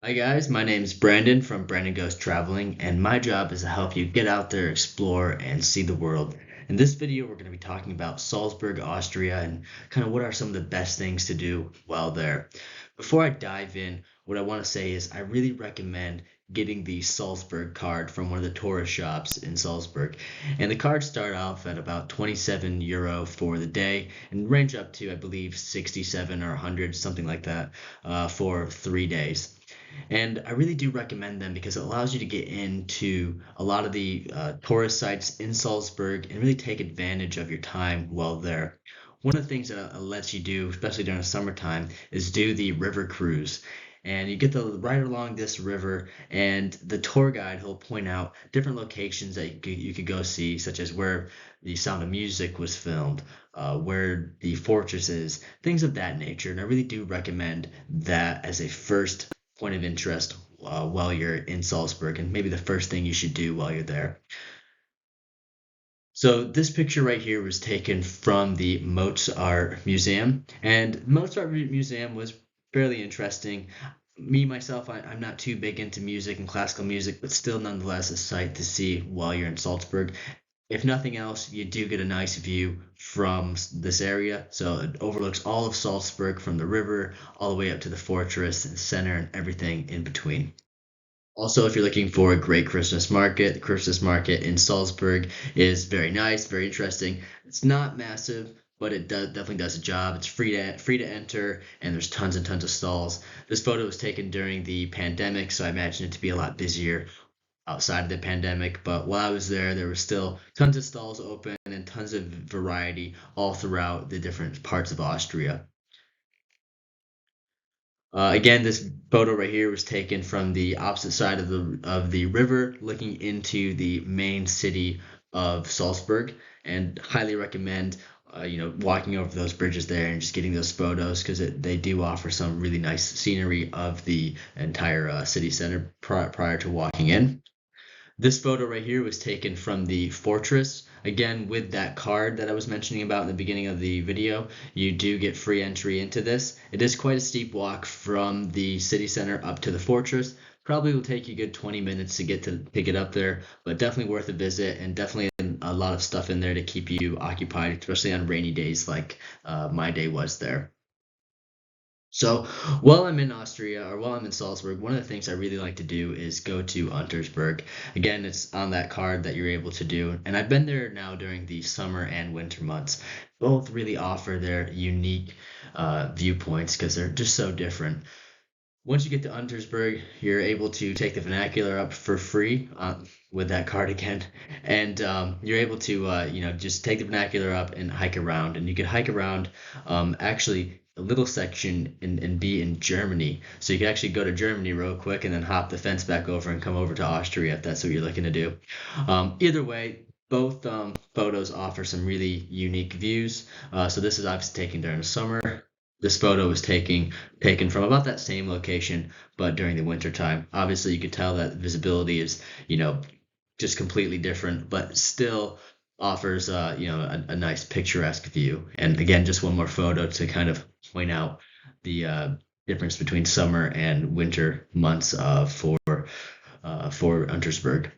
Hi guys, my name is Brandon from Brandon Goes Traveling, and my job is to help you get out there, explore, and see the world. In this video, we're going to be talking about Salzburg, Austria, and kind of what are some of the best things to do while there. Before I dive in, what I want to say is I really recommend getting the Salzburg card from one of the tourist shops in Salzburg. And the cards start off at about 27 euro for the day and range up to, I believe, 67 or 100, something like that, for 3 days. And I really do recommend them because it allows you to get into a lot of the tourist sites in Salzburg and really take advantage of your time while there. One of the things that it lets you do, especially during the summertime, is do the river cruise. And you get to ride along this river, and the tour guide will point out different locations that you could go see, such as where the Sound of Music was filmed, where the fortress is, things of that nature. And I really do recommend that as a first point of interest while you're in Salzburg, and maybe the first thing you should do while you're there. So this picture right here was taken from the Mozart Museum, and Mozart Museum was fairly interesting. Me myself, I'm not too big into music and classical music, but still nonetheless a sight to see while you're in Salzburg. If nothing else, you do get a nice view from this area. So it overlooks all of Salzburg from the river all the way up to the fortress and center and everything in between. Also, if you're looking for a great Christmas market, the Christmas market in Salzburg is very nice, very interesting. It's not massive, but it definitely does a job. It's free to enter, and there's tons and tons of stalls. This photo was taken during the pandemic, so I imagine it to be a lot busier outside of the pandemic. But while I was there, there were still tons of stalls open and tons of variety all throughout the different parts of Austria. Again, this photo right here was taken from the opposite side of the river, looking into the main city of Salzburg, and highly recommend walking over those bridges there and just getting those photos because they do offer some really nice scenery of the entire city center prior to walking in. This photo right here was taken from the fortress. Again, with that card that I was mentioning about in the beginning of the video, you do get free entry into this. It is quite a steep walk from the city center up to the fortress. Probably will take you a good 20 minutes to get up there, but definitely worth a visit and definitely a lot of stuff in there to keep you occupied, especially on rainy days like my day was there. So while I'm in Austria or while I'm in Salzburg, one of the things I really like to do is go to Untersberg. Again, it's on that card that you're able to do. And I've been there now during the summer and winter months. Both really offer their unique viewpoints because they're just so different. Once you get to Untersberg, you're able to take the vernacular up for free with that card again, and you're able to just take the vernacular up and hike around. And you can hike around actually a little section and be in Germany. So you can actually go to Germany real quick and then hop the fence back over and come over to Austria if that's what you're looking to do. Either way. Both photos offer some really unique views. So this is obviously taken during the summer. This photo was taken from about that same location, but during the winter time. Obviously, you could tell that visibility is, just completely different, but still offers, a nice picturesque view. And again, just one more photo to kind of point out the difference between summer and winter months for Untersberg.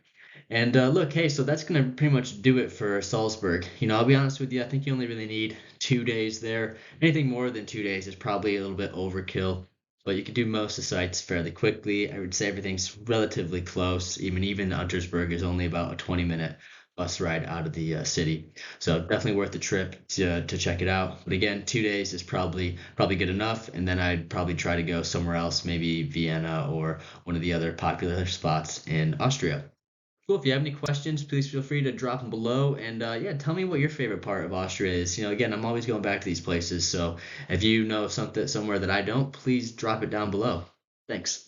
And look, hey, so that's going to pretty much do it for Salzburg. I'll be honest with you, I think you only really need 2 days there. Anything more than 2 days is probably a little bit overkill, but you can do most of the sites fairly quickly. I would say everything's relatively close. Even Untersberg is only about a 20-minute bus ride out of the city. So definitely worth the trip to check it out. But again, 2 days is probably good enough. And then I'd probably try to go somewhere else, maybe Vienna or one of the other popular spots in Austria. Cool. If you have any questions, please feel free to drop them below. And yeah, tell me what your favorite part of Austria is. Again, I'm always going back to these places. So if you know somewhere that I don't, please drop it down below. Thanks.